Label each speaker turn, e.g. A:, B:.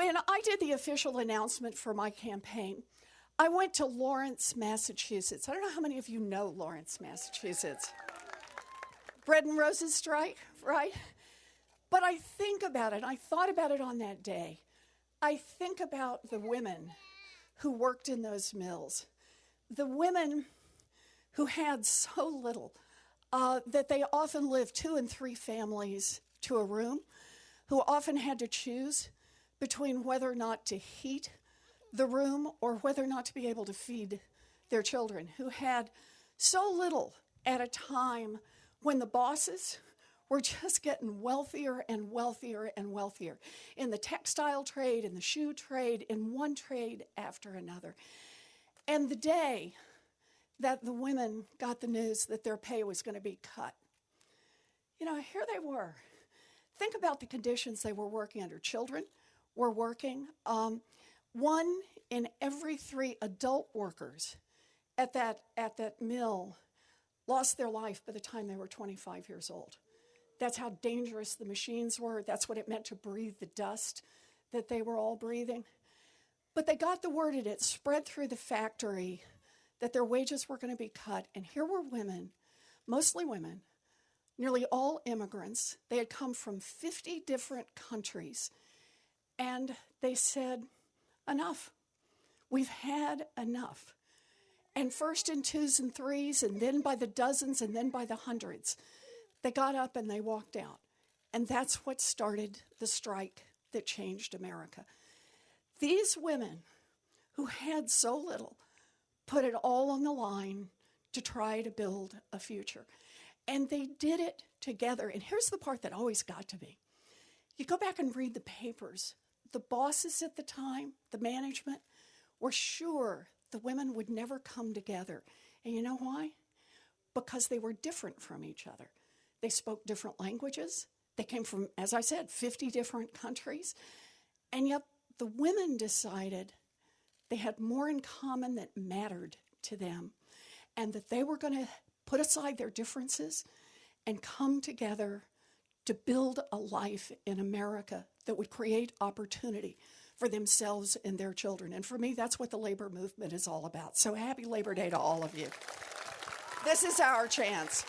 A: When I did the official announcement for my campaign, I went to Lawrence, Massachusetts. I don't know how many of you know Lawrence, Massachusetts. Bread and roses strike, right? But I think about it, I thought about it on that day. I think about the women who worked in those mills, the women who had so little that they often lived 2 and 3 families to a room, who often had to choose between whether or not to heat the room or whether or not to be able to feed their children, who had so little at a time when the bosses were just getting wealthier and wealthier and wealthier in the textile trade, in the shoe trade, in one trade after another. And the day that the women got the news that their pay was going to be cut, you know, here they were. Think about the conditions they were working under. Children were working. 1 in every 3 adult workers at that mill lost their life by the time they were 25 years old. That's how dangerous the machines were. That's what it meant to breathe the dust that they were all breathing. But they got the word, and it spread through the factory that their wages were going to be cut. And here were women, mostly women, nearly all immigrants. They had come from 50 different countries. And they said, enough. We've had enough. And first in 2s and 3s, and then by the dozens, and then by the hundreds, they got up and they walked out. And that's what started the strike that changed America. These women who had so little put it all on the line to try to build a future. And they did it together. And here's the part that always got to me. You go back and read the papers. The bosses at the time, the management, were sure the women would never come together. And you know why? Because they were different from each other. They spoke different languages. They came from, as I said, 50 different countries. And yet the women decided they had more in common that mattered to them, and that they were going to put aside their differences and come together to build a life in America that would create opportunity for themselves and their children. And for me, that's what the labor movement is all about. So happy Labor Day to all of you. This is our chance.